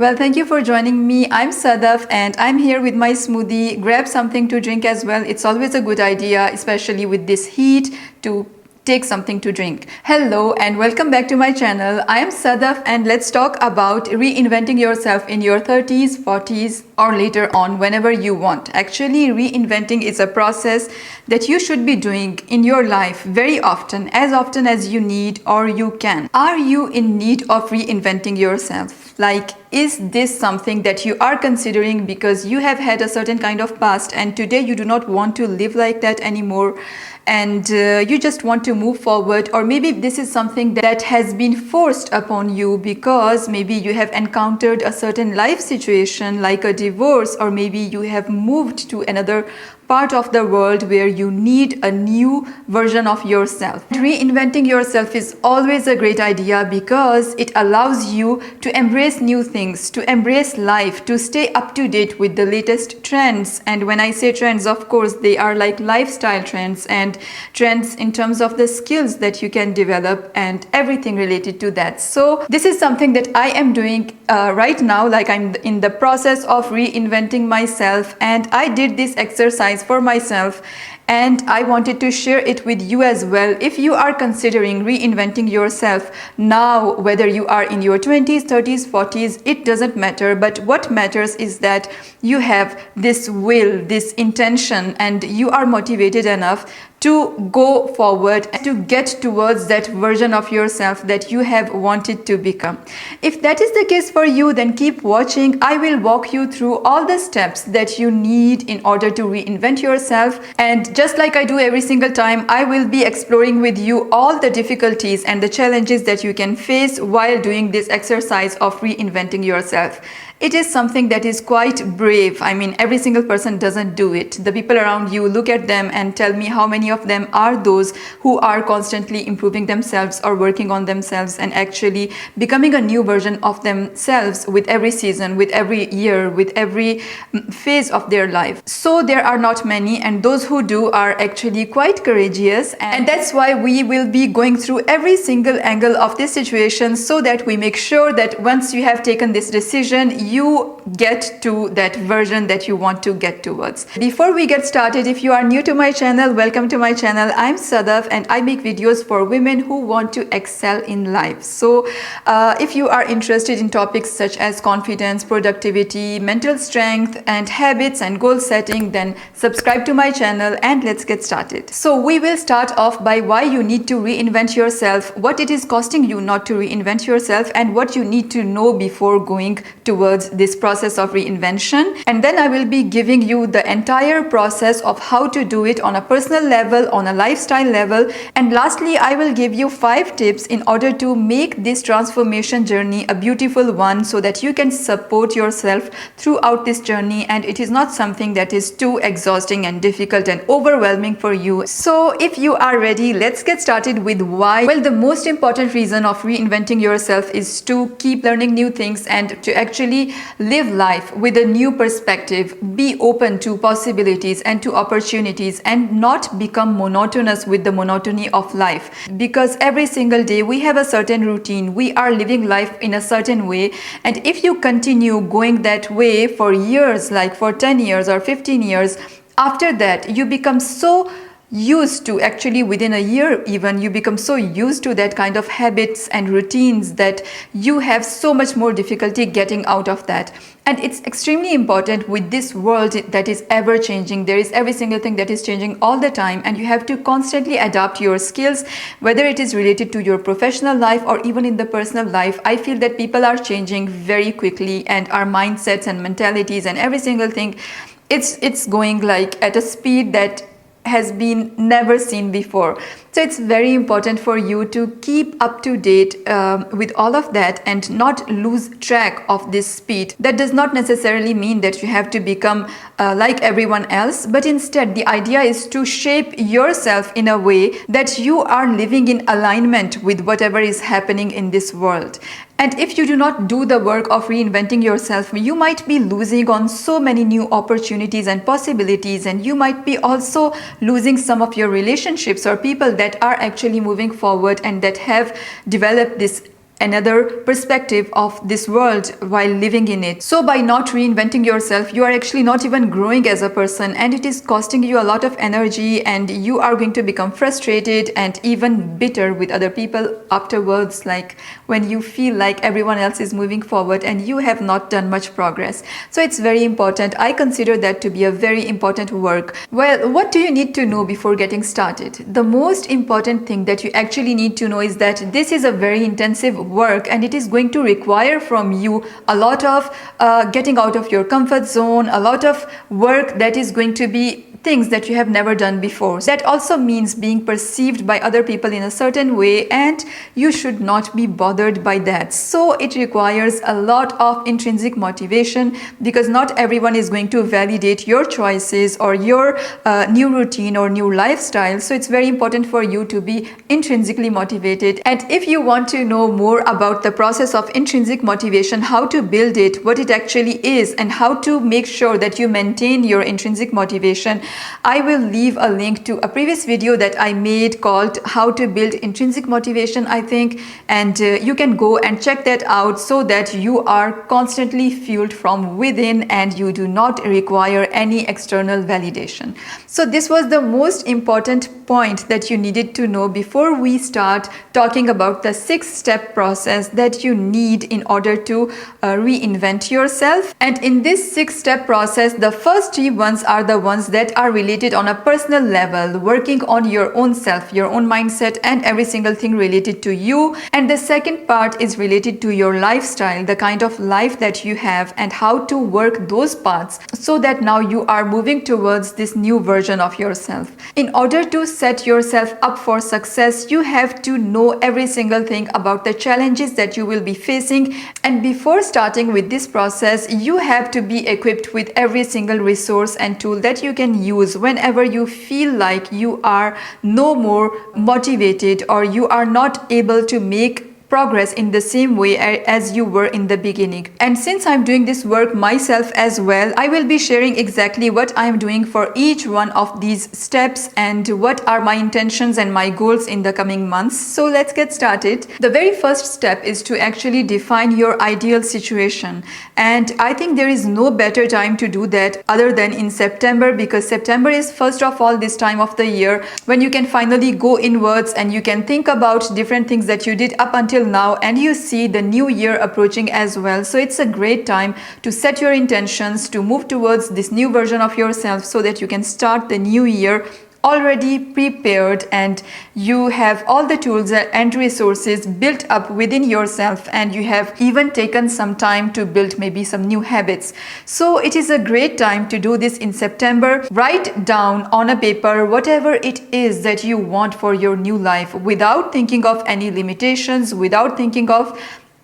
Well, thank you for joining me. I'm Sadaf and I'm here with my smoothie. Grab something to drink as well. It's always a good idea, especially with this heat, to take something to drink. Hello and welcome back to my channel. I am Sadaf and let's talk about reinventing yourself in your 30s, 40s or later on whenever you want. Actually, reinventing is a process that you should be doing in your life very often as you need or you can. Are you in need of reinventing yourself? Like, is this something that you are considering because you have had a certain kind of past and today you do not want to live like that anymore and you just want to move forward? Or maybe this is something that has been forced upon you because maybe you have encountered a certain life situation like a divorce, or maybe you have moved to another part of the world where you need a new version of yourself. Reinventing yourself is always a great idea because it allows you to embrace new things, to embrace life, to stay up to date with the latest trends. And when I say trends, of course, they are like lifestyle trends and trends in terms of the skills that you can develop and everything related to that. So this is something that I am doing right now, like I'm in the process of reinventing myself, and I did this exercise for myself and I wanted to share it with you as well. If you are considering reinventing yourself now, whether you are in your 20s, 30s, 40s, it doesn't matter. But what matters is that you have this will, this intention, and you are motivated enough to go forward and to get towards that version of yourself that you have wanted to become. If that is the case for you, then keep watching. I will walk you through all the steps that you need in order to reinvent yourself. And just like I do every single time, I will be exploring with you all the difficulties and the challenges that you can face while doing this exercise of reinventing yourself. It is something that is quite brave. I mean, every single person doesn't do it. The people around you, look at them and tell me how many of them are those who are constantly improving themselves or working on themselves and actually becoming a new version of themselves with every season, with every year, with every phase of their life. So there are not many, and those who do are actually quite courageous. And that's why we will be going through every single angle of this situation so that we make sure that once you have taken this decision, you get to that version that you want to get towards. Before we get started, if you are new to my channel, welcome to my channel. I'm Sadaf and I make videos for women who want to excel in life. So if you are interested in topics such as confidence, productivity, mental strength and habits and goal setting, then subscribe to my channel and let's get started. So we will start off by why you need to reinvent yourself, what it is costing you not to reinvent yourself, and what you need to know before going towards this process of reinvention. And then I will be giving you the entire process of how to do it on a personal level, on a lifestyle level. And lastly, I will give you 5 tips in order to make this transformation journey a beautiful one so that you can support yourself throughout this journey and it is not something that is too exhausting and difficult and overwhelming for you. So if you are ready, let's get started with why. Well, the most important reason of reinventing yourself is to keep learning new things and to actually live life with a new perspective, be open to possibilities and to opportunities and not become monotonous with the monotony of life. Because every single day we have a certain routine, we are living life in a certain way, and if you continue going that way for years, like for 10 years or 15 years, after that you become so used to, actually within a year even, you become so used to that kind of habits and routines that you have so much more difficulty getting out of that. And it's extremely important with this world that is ever changing. There is every single thing that is changing all the time and you have to constantly adapt your skills, whether it is related to your professional life or even in the personal life. I feel that people are changing very quickly and our mindsets and mentalities and every single thing, it's going like at a speed that has been never seen before. So it's very important for you to keep up to date with all of that and not lose track of this speed. That does not necessarily mean that you have to become like everyone else, but instead the idea is to shape yourself in a way that you are living in alignment with whatever is happening in this world. And if you do not do the work of reinventing yourself, you might be losing on so many new opportunities and possibilities, and you might be also losing some of your relationships or people that are actually moving forward and that have developed this another perspective of this world while living in it. So by not reinventing yourself, you are actually not even growing as a person, and it is costing you a lot of energy, and you are going to become frustrated and even bitter with other people afterwards, like when you feel like everyone else is moving forward and you have not done much progress. So it's very important. I consider that to be a very important work. Well, what do you need to know before getting started? The most important thing that you actually need to know is that this is a very intensive work, and it is going to require from you a lot of getting out of your comfort zone, a lot of work that is going to be things that you have never done before. That also means being perceived by other people in a certain way, and you should not be bothered by that. So it requires a lot of intrinsic motivation, because not everyone is going to validate your choices or your new routine or new lifestyle. So it's very important for you to be intrinsically motivated. And if you want to know more about the process of intrinsic motivation, how to build it, what it actually is, and how to make sure that you maintain your intrinsic motivation, I will leave a link to a previous video that I made called How to Build Intrinsic Motivation, I think, and you can go and check that out so that you are constantly fueled from within and you do not require any external validation. So this was the most important point that you needed to know before we start talking about the 6-step process that you need in order to reinvent yourself. And in this 6-step process, the first 3 ones are the ones that are related on a personal level, working on your own self, your own mindset, and every single thing related to you. And the second part is related to your lifestyle, the kind of life that you have, and how to work those parts so that now you are moving towards this new version of yourself. In order to set yourself up for success, you have to know every single thing about the challenges that you will be facing. And before starting with this process, you have to be equipped with every single resource and tool that you can use whenever you feel like you are no more motivated or you are not able to make progress in the same way as you were in the beginning. And since I'm doing this work myself as well, I will be sharing exactly what I'm doing for each one of these steps and what are my intentions and my goals in the coming months. So let's get started. The very first step is to actually define your ideal situation. And I think there is no better time to do that other than in September, because September is first of all this time of the year when you can finally go inwards and you can think about different things that you did up until now, and you see the new year approaching as well. So it's a great time to set your intentions to move towards this new version of yourself so that you can start the new year already prepared and you have all the tools and resources built up within yourself, and you have even taken some time to build maybe some new habits. So it is a great time to do this in September. Write down on a paper whatever it is that you want for your new life without thinking of any limitations, without thinking of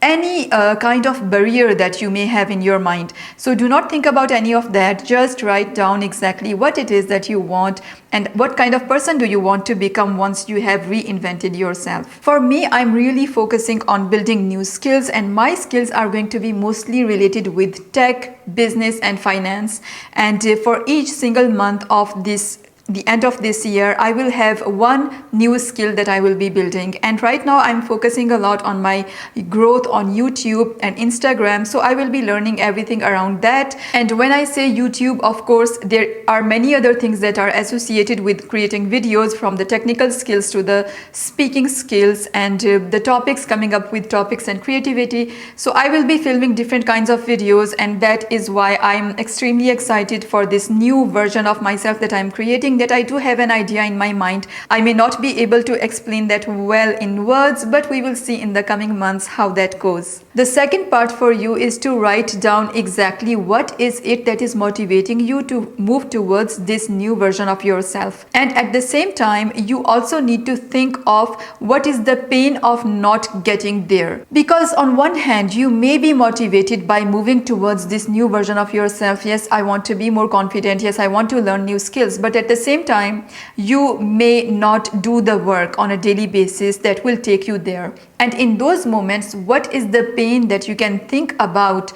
any kind of barrier that you may have in your mind. So do not think about any of that. Just write down exactly what it is that you want and what kind of person do you want to become once you have reinvented yourself. For me, I'm really focusing on building new skills, and my skills are going to be mostly related with tech, business, and finance. And for each single month of the end of this year, I will have one new skill that I will be building. And right now I'm focusing a lot on my growth on YouTube and Instagram. So I will be learning everything around that. And when I say YouTube, of course, there are many other things that are associated with creating videos, from the technical skills to the speaking skills and the topics, coming up with topics and creativity. So I will be filming different kinds of videos, and that is why I'm extremely excited for this new version of myself that I'm creating, that I do have an idea in my mind. I may not be able to explain that well in words, but we will see in the coming months how that goes. The second part for you is to write down exactly what is it that is motivating you to move towards this new version of yourself. And at the same time, you also need to think of what is the pain of not getting there. Because on one hand, you may be motivated by moving towards this new version of yourself. Yes, I want to be more confident. Yes, I want to learn new skills. But at the same time, you may not do the work on a daily basis that will take you there. And in those moments, what is the pain that you can think about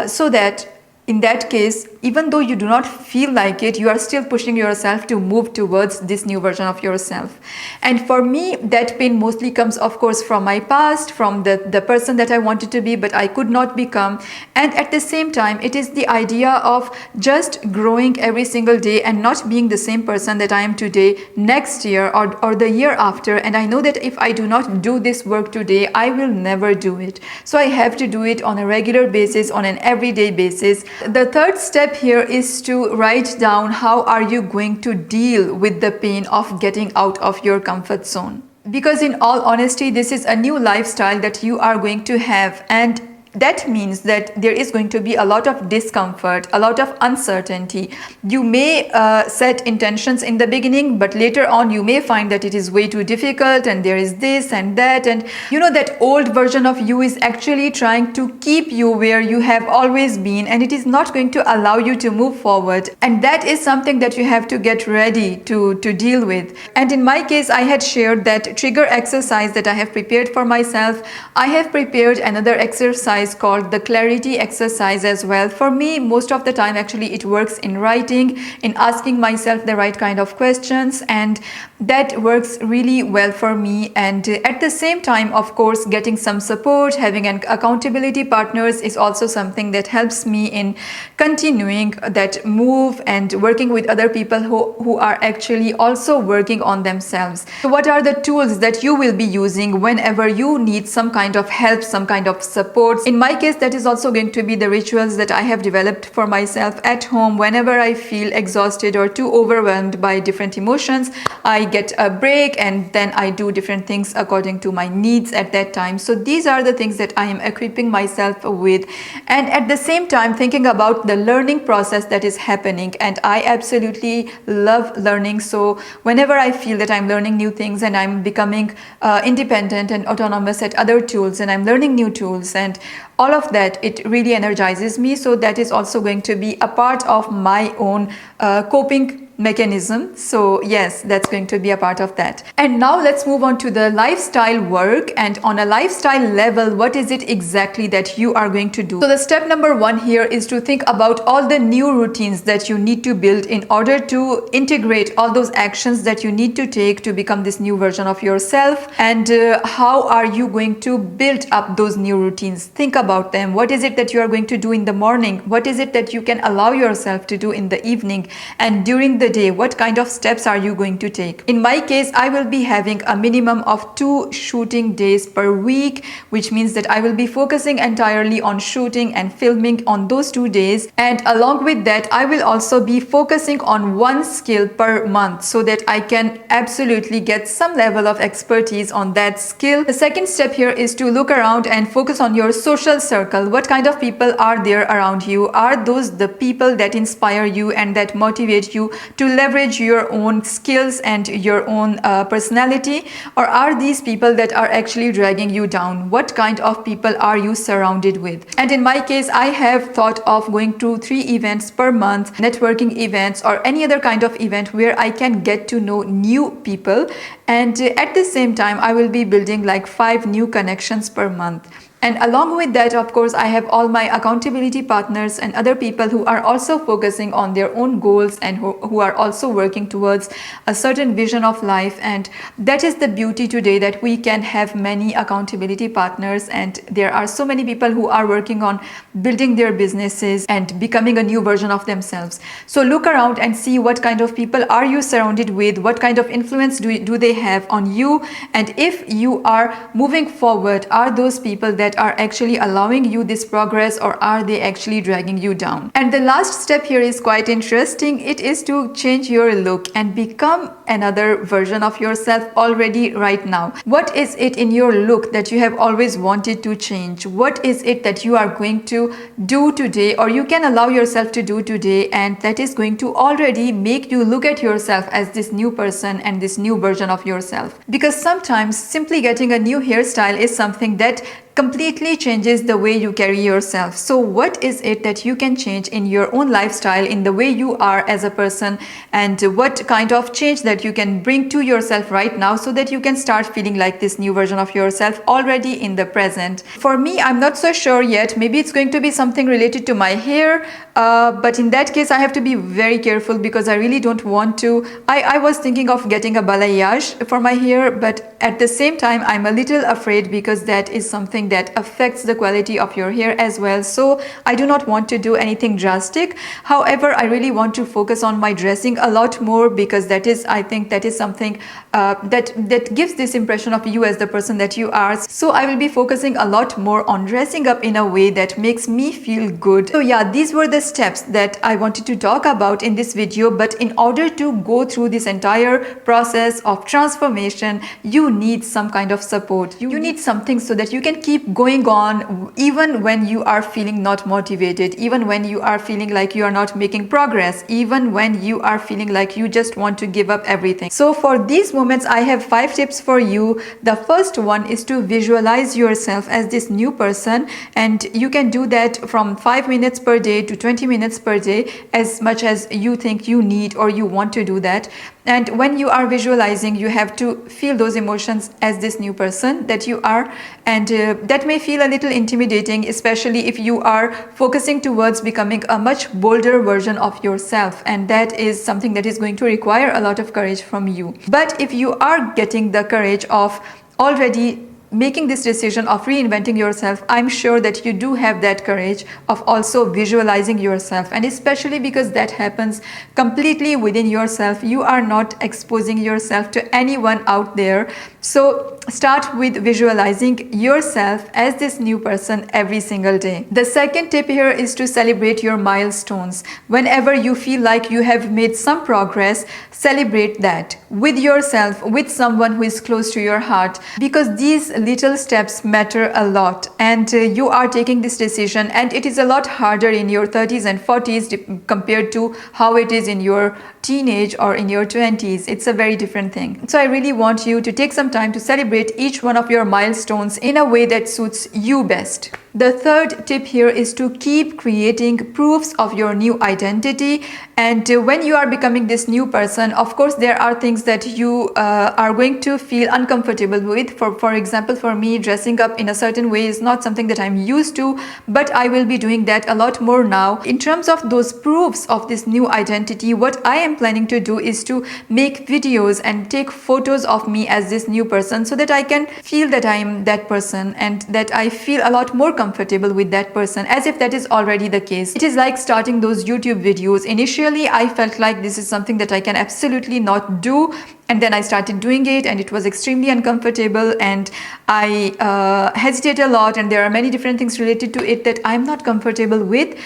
so that in that case, even though you do not feel like it, you are still pushing yourself to move towards this new version of yourself. And for me, that pain mostly comes, of course, from my past, from the person that I wanted to be, but I could not become. And at the same time, it is the idea of just growing every single day and not being the same person that I am today next year or the year after. And I know that if I do not do this work today, I will never do it. So I have to do it on a regular basis, on an everyday basis. The third step here is to write down how are you going to deal with the pain of getting out of your comfort zone. Because in all honesty, this is a new lifestyle that you are going to have, and that means that there is going to be a lot of discomfort, a lot of uncertainty. You may set intentions in the beginning, but later on you may find that it is way too difficult and there is this and that. And you know, that old version of you is actually trying to keep you where you have always been, and it is not going to allow you to move forward. And that is something that you have to get ready to deal with. And in my case, I had shared that trigger exercise that I have prepared for myself. I have prepared another exercise called the clarity exercise as well. For me, most of the time actually it works in writing, in asking myself the right kind of questions, and that works really well for me. And at the same time, of course, getting some support, having an accountability partners is also something that helps me in continuing that move and working with other people who are actually also working on themselves. So what are the tools that you will be using whenever you need some kind of help, some kind of support? In my case, that is also going to be the rituals that I have developed for myself at home. Whenever I feel exhausted or too overwhelmed by different emotions, I get a break and then I do different things according to my needs at that time. So these are the things that I am equipping myself with, and at the same time thinking about the learning process that is happening. And I absolutely love learning. So whenever I feel that I'm learning new things and I'm becoming independent and autonomous at other tools, and I'm learning new tools and all of that, it really energizes me. So that is also going to be a part of my own coping mechanism. So yes, that's going to be a part of that. And now let's move on to the lifestyle work. And on a lifestyle level, what is it exactly that you are going to do? So the step number one here is to think about all the new routines that you need to build in order to integrate all those actions that you need to take to become this new version of yourself. And how are you going to build up those new routines? Think about them. What is it that you are going to do in the morning? What is it that you can allow yourself to do in the evening? And during the day, what kind of steps are you going to take? In my case, I will be having a minimum of 2 shooting days per week, which means that I will be focusing entirely on shooting and filming on those 2 days. And along with that, I will also be focusing on one skill per month so that I can absolutely get some level of expertise on that skill. The second step here is to look around and focus on your social circle. What kind of people are there around you? Are those the people that inspire you and that motivate you to leverage your own skills and your own personality? Or are these people that are actually dragging you down? What kind of people are you surrounded with? And in my case, I have thought of going to 3 events per month, networking events or any other kind of event where I can get to know new people. And at the same time, I will be building like 5 new connections per month. And along with that, of course, I have all my accountability partners and other people who are also focusing on their own goals and who are also working towards a certain vision of life. And that is the beauty today, that we can have many accountability partners, and there are so many people who are working on building their businesses and becoming a new version of themselves. So look around and see what kind of people are you surrounded with, what kind of influence do they have on you, and if you are moving forward, are those people that are actually allowing you this progress, or are they actually dragging you down? And the last step here is quite interesting. It is to change your look and become another version of yourself already right now. What is it in your look that you have always wanted to change? What is it that you are going to do today, or you can allow yourself to do today, and that is going to already make you look at yourself as this new person and this new version of yourself? Because sometimes simply getting a new hairstyle is something that completely changes the way you carry yourself. So what is it that you can change in your own lifestyle, in the way you are as a person, and what kind of change that you can bring to yourself right now so that you can start feeling like this new version of yourself already in the present? For me, I'm not so sure yet. Maybe it's going to be something related to my hair, but in that case I have to be very careful because I really don't want to. I was thinking of getting a balayage for my hair, but at the same time I'm a little afraid because that is something that affects the quality of your hair as well. So I do not want to do anything drastic. However, I really want to focus on my dressing a lot more because I think that is something that gives this impression of you as the person that you are. So I will be focusing a lot more on dressing up in a way that makes me feel good. So yeah, these were the steps that I wanted to talk about in this video. But in order to go through this entire process of transformation, you need some kind of support. You need something so that you can keep going on even when you are feeling not motivated, even when you are feeling like you are not making progress, even when you are feeling like you just want to give up everything. So for these moments, I have 5 tips for you. The first one is to visualize yourself as this new person, and you can do that from 5 minutes per day to 20 minutes per day, as much as you think you need or you want to do that. And when you are visualizing, you have to feel those emotions as this new person that you are. And that may feel a little intimidating, especially if you are focusing towards becoming a much bolder version of yourself. And that is something that is going to require a lot of courage from you. But if you are getting the courage of already making this decision of reinventing yourself, I'm sure that you do have that courage of also visualizing yourself. And especially because that happens completely within yourself, you are not exposing yourself to anyone out there. So start with visualizing yourself as this new person every single day. The second tip here is to celebrate your milestones. Whenever you feel like you have made some progress, celebrate that with yourself, with someone who is close to your heart, because these little steps matter a lot. And you are taking this decision, and it is a lot harder in your 30s and 40s compared to how it is in your teenage or in your 20s. It's a very different thing. So I really want you to take some time to celebrate each one of your milestones in a way that suits you best. The third tip here is to keep creating proofs of your new identity. And when you are becoming this new person, of course, there are things that you are going to feel uncomfortable with. For example, for me, dressing up in a certain way is not something that I'm used to, but I will be doing that a lot more now. In terms of those proofs of this new identity, what I am planning to do is to make videos and take photos of me as this new person so that I can feel that I am that person and that I feel a lot more comfortable with that person, as if that is already the case. It is like starting those YouTube videos. Initially, I felt like this is something that I can absolutely not do. And then I started doing it, and it was extremely uncomfortable, and I hesitate a lot, and there are many different things related to it that I'm not comfortable with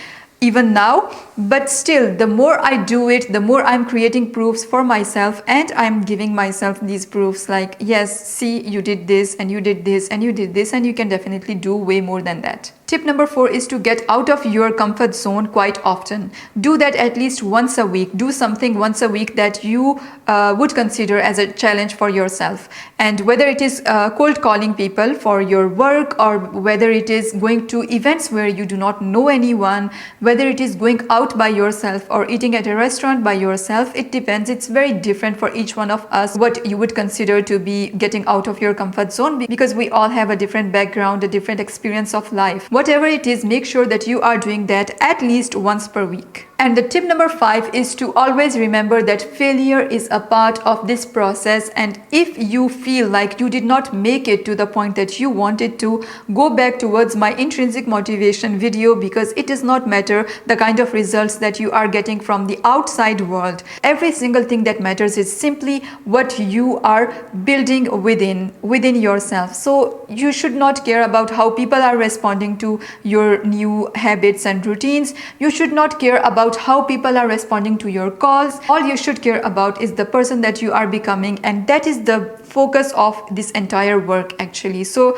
even now. But still, the more I do it, the more I'm creating proofs for myself, and I'm giving myself these proofs like, yes, see, you did this and you did this and you did this, and you can definitely do way more than that. Tip number 4 is to get out of your comfort zone quite often. Do that at least once a week. Do something once a week that you would consider as a challenge for yourself. And whether it is cold calling people for your work, or whether it is going to events where you do not know anyone, whether it is going out by yourself or eating at a restaurant by yourself, it depends. It's very different for each one of us what you would consider to be getting out of your comfort zone, because we all have a different background, a different experience of life. Whatever it is, make sure that you are doing that at least once per week. And the tip number 5 is to always remember that failure is a part of this process. And if you feel like you did not make it to the point that you wanted to, go back towards my intrinsic motivation video, because it does not matter the kind of results that you are getting from the outside world. Every single thing that matters is simply what you are building within yourself. So you should not care about how people are responding to your new habits and routines. You should not care about how people are responding to your calls. All you should care about is the person that you are becoming, and that is the focus of this entire work actually. So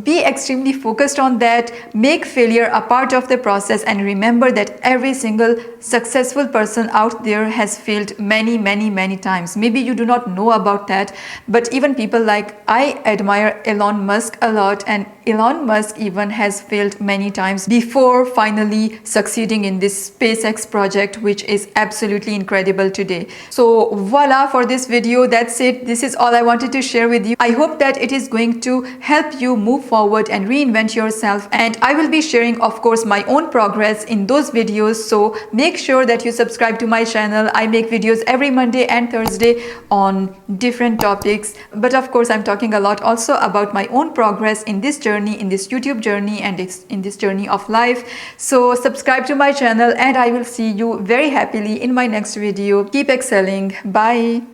Be extremely focused on that. Make failure a part of the process, and remember that every single successful person out there has failed many times. Maybe you do not know about that, but even people like, I admire Elon Musk a lot, and Elon Musk even has failed many times before finally succeeding in this SpaceX project, which is absolutely incredible today. So voila, for this video, that's it. This is all I wanted to share with you. I hope that it is going to help you move forward and reinvent yourself, and I will be sharing, of course, my own progress in those videos. So make sure that you subscribe to my channel. I make videos every Monday and Thursday on different topics, but of course I'm talking a lot also about my own progress in this journey, in this YouTube journey, and in this journey of life. So subscribe to my channel, and I will see you very happily in my next video. Keep excelling. Bye.